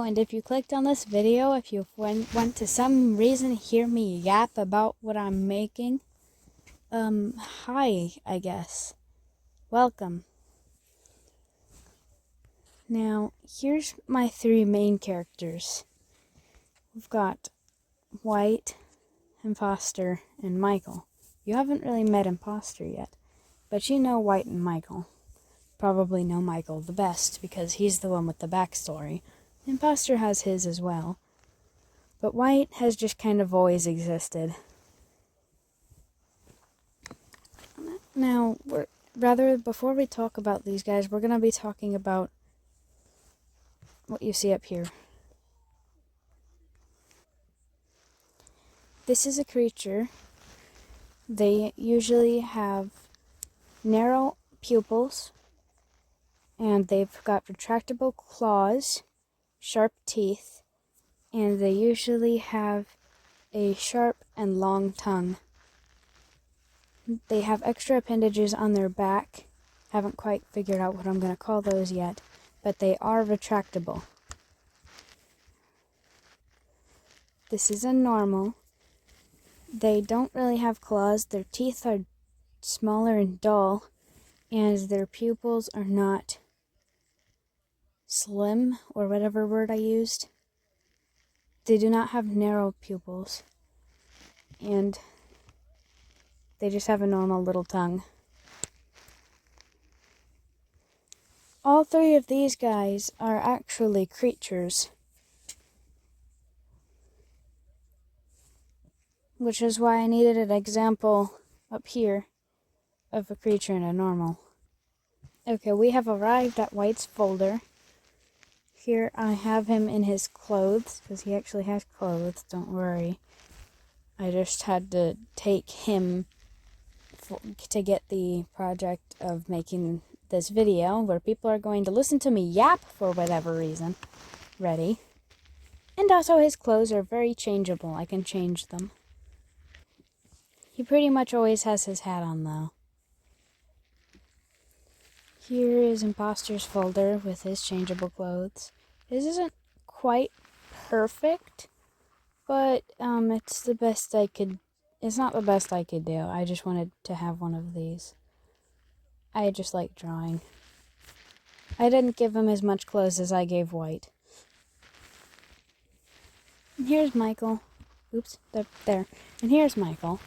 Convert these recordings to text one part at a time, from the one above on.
and if you clicked on this video, if you went to some reason hear me yap about what I'm making, hi, I guess. Welcome. Now, here's my three main characters. We've got White, Imposter, and Michael. You haven't really met Imposter yet, but you know White and Michael. Probably know Michael the best because he's the one with the backstory. Imposter has his as well. But White has just kind of always existed. Now, before we talk about these guys, we're going to be talking about what you see up here. This is a creature. They usually have narrow pupils, and they've got retractable claws, sharp teeth, and they usually have a sharp and long tongue. They have extra appendages on their back. Haven't quite figured out what I'm going to call those yet, but they are retractable. This is a normal. They don't really have claws. Their teeth are smaller and dull, and their pupils are not slim, or whatever word I used. They do not have narrow pupils, and they just have a normal little tongue. All three of these guys are actually creatures, which is why I needed an example up here of a creature and a normal. Okay, we have arrived at White's folder. Here I have him in his clothes, because he actually has clothes, don't worry. I just had to take him to get the project of making this video, where people are going to listen to me yap for whatever reason, ready. And also his clothes are very changeable, I can change them. He pretty much always has his hat on though. Here is Imposter's folder with his changeable clothes. His isn't quite perfect, but it's the best I could. It's not the best I could do. I just wanted to have one of these. I just like drawing. I didn't give him as much clothes as I gave White. And here's Michael. Oops, there. And here's Michael.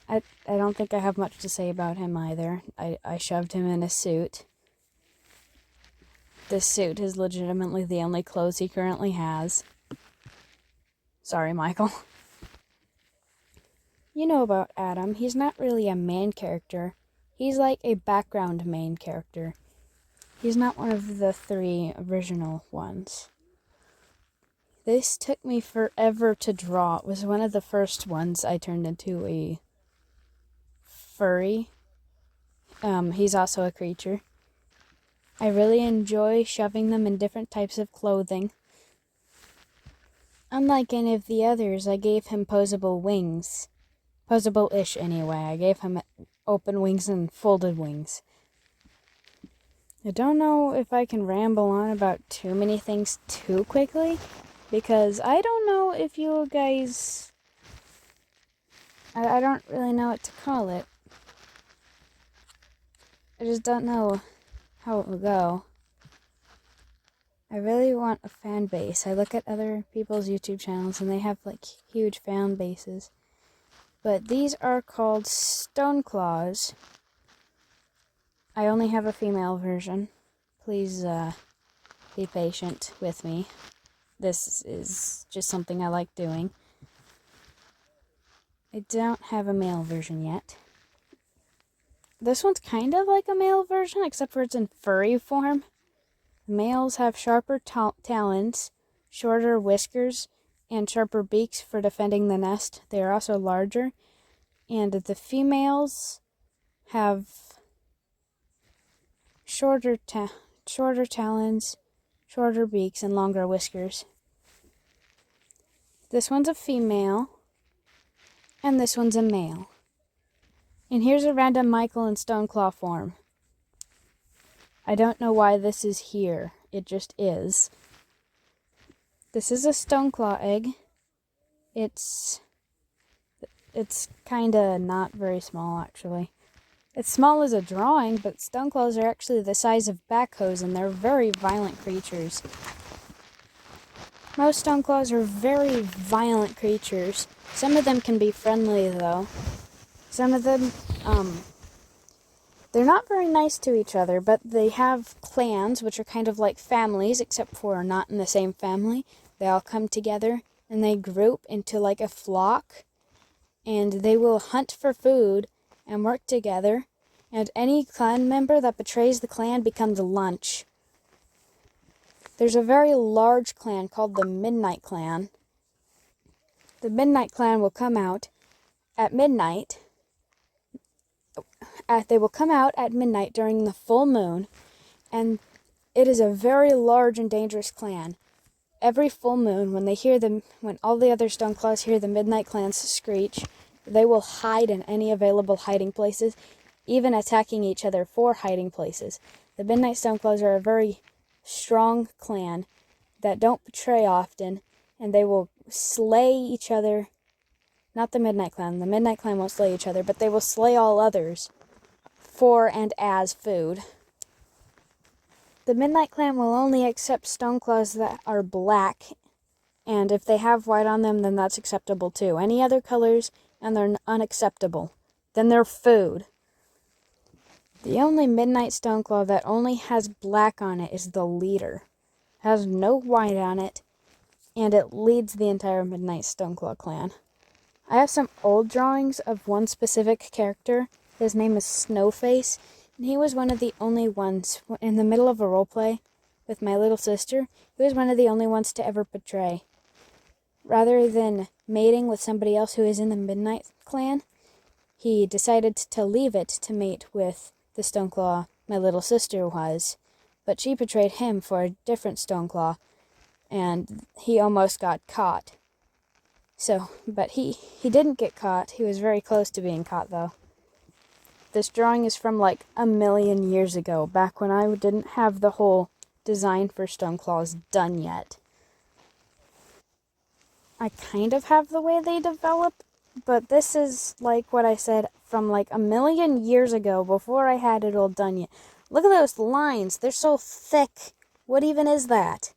I don't think I have much to say about him either. I shoved him in a suit. This suit is legitimately the only clothes he currently has. Sorry, Michael. You know about Adam. He's not really a main character. He's like a background main character. He's not one of the three original ones. This took me forever to draw. It was one of the first ones I turned into a furry. He's also a creature. I really enjoy shoving them in different types of clothing. Unlike any of the others, I gave him posable wings. Posable-ish anyway. I gave him open wings and folded wings. I don't know if I can ramble on about too many things too quickly, because I don't know if you guys... I don't really know what to call it. I just don't know how it will go. I really want a fan base. I look at other people's YouTube channels and they have like huge fan bases. But these are called Stoneclaws. I only have a female version. Please be patient with me. This is just something I like doing. I don't have a male version yet. This one's kind of like a male version, except for it's in furry form. The males have sharper talons, shorter whiskers, and sharper beaks for defending the nest. They are also larger. And the females have shorter talons, shorter beaks, and longer whiskers. This one's a female, and this one's a male. And here's a random Michael in Stoneclaw form. I don't know why this is here. It just is. This is a Stoneclaw egg. It's kinda not very small, actually. It's small as a drawing, but Stoneclaws are actually the size of backhoes, and they're very violent creatures. Most Stoneclaws are very violent creatures. Some of them can be friendly, though. Some of them, they're not very nice to each other, but they have clans, which are kind of like families, except for not in the same family. They all come together, and they group into like a flock, and they will hunt for food and work together, and any clan member that betrays the clan becomes lunch. There's a very large clan called the Midnight Clan. The Midnight Clan will come out at midnight. They will come out at midnight during the full moon, and it is a very large and dangerous clan. Every full moon, when all the other Stoneclaws hear the Midnight Clans screech, they will hide in any available hiding places, even attacking each other for hiding places. The Midnight Stoneclaws are a very strong clan that don't betray often, and they will slay each other. Not the Midnight Clan. The Midnight Clan won't slay each other, but they will slay all others for and as food. The Midnight Clan will only accept Stoneclaws that are black, and if they have white on them, then that's acceptable too. Any other colors, and they're unacceptable. Then they're food. The only Midnight Stoneclaw that only has black on it is the leader. It has no white on it, and it leads the entire Midnight Stoneclaw clan. I have some old drawings of one specific character. His name is Snowface, and he was one of the only ones, in the middle of a roleplay with my little sister, he was one of the only ones to ever betray. Rather than mating with somebody else who is in the Midnight Clan, he decided to leave it to mate with the Stoneclaw my little sister was, but she betrayed him for a different Stoneclaw, and he almost got caught. But he didn't get caught. He was very close to being caught, though. This drawing is from like 1,000,000 years ago, back when I didn't have the whole design for Stoneclaws done yet. I kind of have the way they develop, but this is like what I said from like 1,000,000 years ago, before I had it all done yet. Look at those lines. They're so thick. What even is that?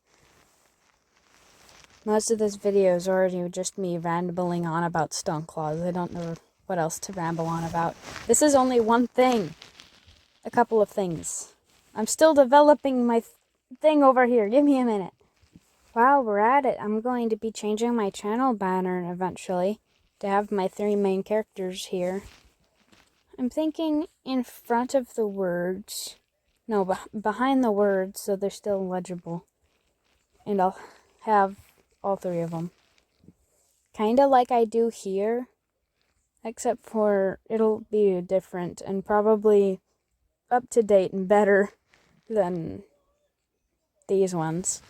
Most of this video is already just me rambling on about Stoneclaws. I don't know what else to ramble on about. This is only one thing. A couple of things. I'm still developing my thing over here. Give me a minute. While we're at it, I'm going to be changing my channel banner eventually to have my 3 main characters here. I'm thinking in front of the words. No, behind the words, so they're still legible. And I'll have all 3 of them. Kinda like I do here, except for it'll be different and probably up to date and better than these ones.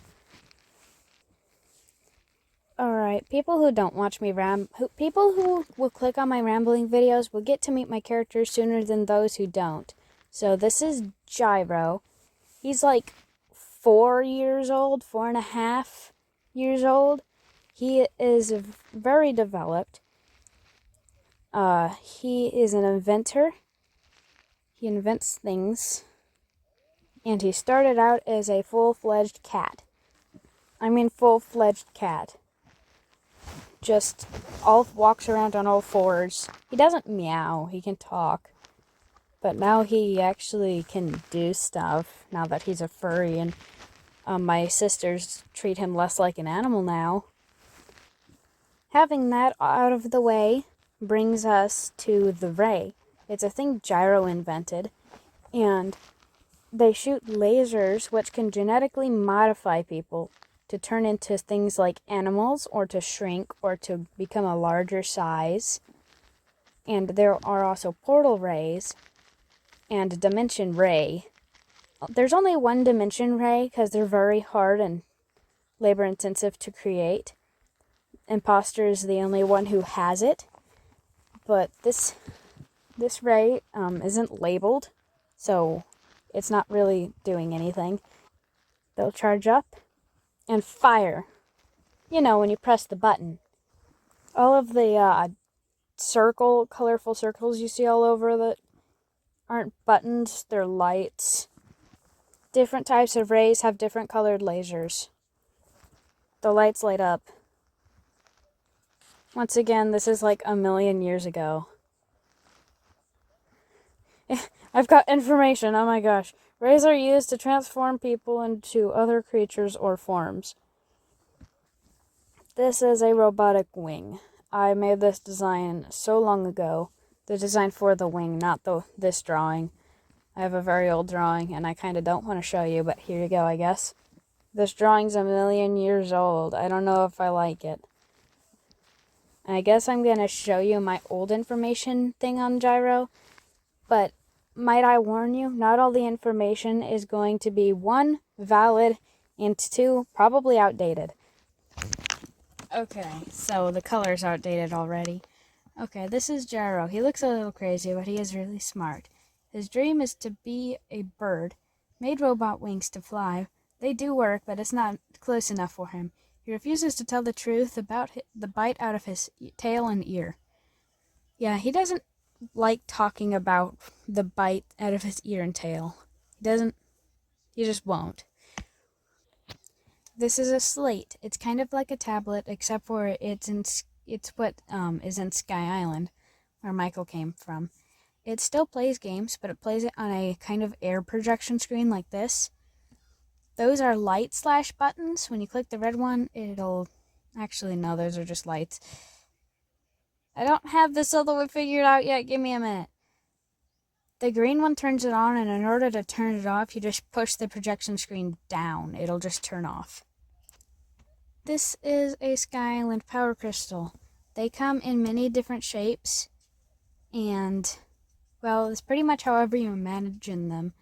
Alright, people who don't watch me people who will click on my rambling videos will get to meet my characters sooner than those who don't. So this is Gyro. He's like 4 years old, 4.5 years old. He is very developed. He is an inventor. He invents things. And he started out as a full-fledged cat. I mean full-fledged cat. Just walks around on all 4s. He doesn't meow, he can talk. But now he actually can do stuff, now that he's a furry, and my sisters treat him less like an animal now. Having that out of the way brings us to the ray. It's a thing Gyro invented, and they shoot lasers which can genetically modify people to turn into things like animals, or to shrink, or to become a larger size. And there are also portal rays and dimension ray. There's only one dimension ray because they're very hard and labor intensive to create. Imposter is the only one who has it, but this ray isn't labeled, so it's not really doing anything. They'll charge up and fire. You know, when you press the button. All of the colorful circles you see all over that aren't buttons, they're lights. Different types of rays have different colored lasers. The lights light up. Once again, this is like 1,000,000 years ago. I've got information, oh my gosh. Rays are used to transform people into other creatures or forms. This is a robotic wing. I made this design so long ago. The design for the wing, not this drawing. I have a very old drawing, and I kind of don't want to show you, but here you go, I guess. This drawing's 1,000,000 years old. I don't know if I like it. I guess I'm going to show you my old information thing on Gyro, but might I warn you, not all the information is going to be, 1, valid, and 2, probably outdated. Okay, so the color's outdated already. Okay, this is Gyro. He looks a little crazy, but he is really smart. His dream is to be a bird, made robot wings to fly. They do work, but it's not close enough for him. He refuses to tell the truth about the bite out of his tail and ear. Yeah, he doesn't like talking about the bite out of his ear and tail. He just won't. This is a slate. It's kind of like a tablet, except for it's what is in Sky Island, where Michael came from. It still plays games, but it plays it on a kind of air projection screen like this. Those are light / buttons. When you click the red one, it'll... Actually, no, those are just lights. I don't have this all the way figured out yet. Give me a minute. The green one turns it on, and in order to turn it off, you just push the projection screen down. It'll just turn off. This is a Sky Island power crystal. They come in many different shapes, and, well, it's pretty much however you imagine them.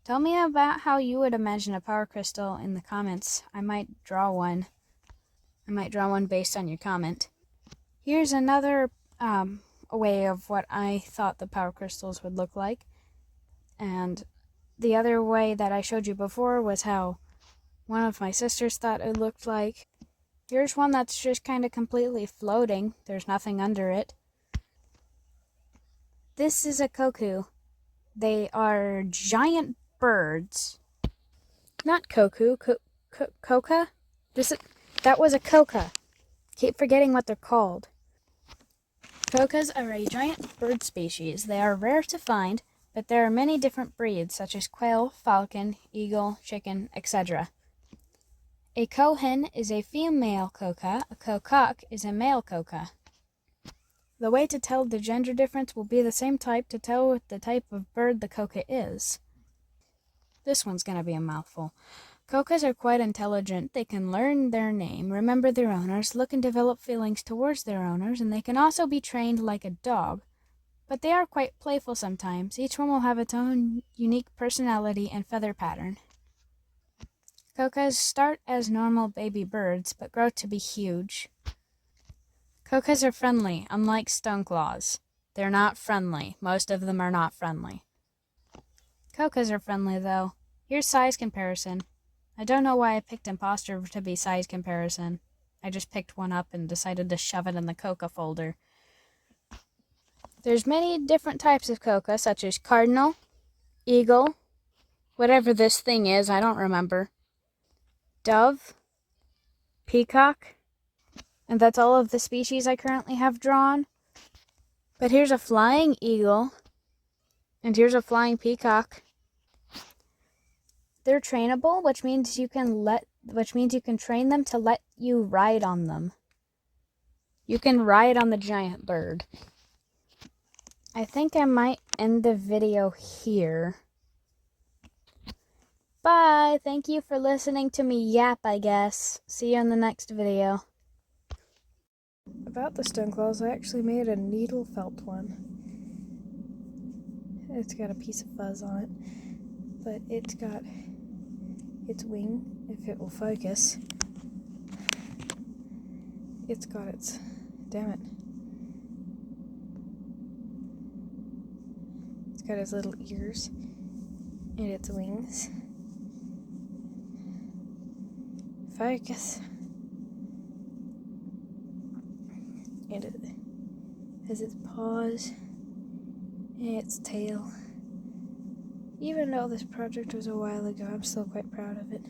Tell me about how you would imagine a power crystal in the comments. I might draw one. I might draw one based on your comment. Here's another way of what I thought the power crystals would look like. And the other way that I showed you before was how one of my sisters thought it looked like. Here's one that's just kind of completely floating. There's nothing under it. This is a cuckoo. They are giant birds. Not cuckoo, coca? That was a coca. Keep forgetting what they're called. Cocas are a giant bird species. They are rare to find, but there are many different breeds, such as quail, falcon, eagle, chicken, etc. A cohen is a female coca. A cocock is a male coca. The way to tell the gender difference will be the same type to tell what the type of bird the coca is. This one's going to be a mouthful. Cocas are quite intelligent. They can learn their name, remember their owners, look and develop feelings towards their owners, and they can also be trained like a dog. But they are quite playful sometimes. Each one will have its own unique personality and feather pattern. Cocas start as normal baby birds, but grow to be huge. Cocas are friendly, unlike Stoneclaws. They're not friendly. Most of them are not friendly. Cocas are friendly, though. Here's size comparison. I don't know why I picked imposter to be size comparison. I just picked one up and decided to shove it in the coca folder. There's many different types of coca, such as cardinal, eagle, whatever this thing is, I don't remember, dove, peacock, and that's all of the species I currently have drawn. But here's a flying eagle, and here's a flying peacock. They're trainable, which means you can train them to let you ride on them. You can ride on the giant bird. I think I might end the video here. Bye! Thank you for listening to me yap, I guess. See you in the next video. About the Stoneclaws, I actually made a needle felt one. It's got a piece of fuzz on it, but it's got its wing, if it will focus. It's got its... damn it. It's got its little ears and its wings. Focus. and it has its paws and its tail. Even though this project was a while ago, I'm still quite proud of it.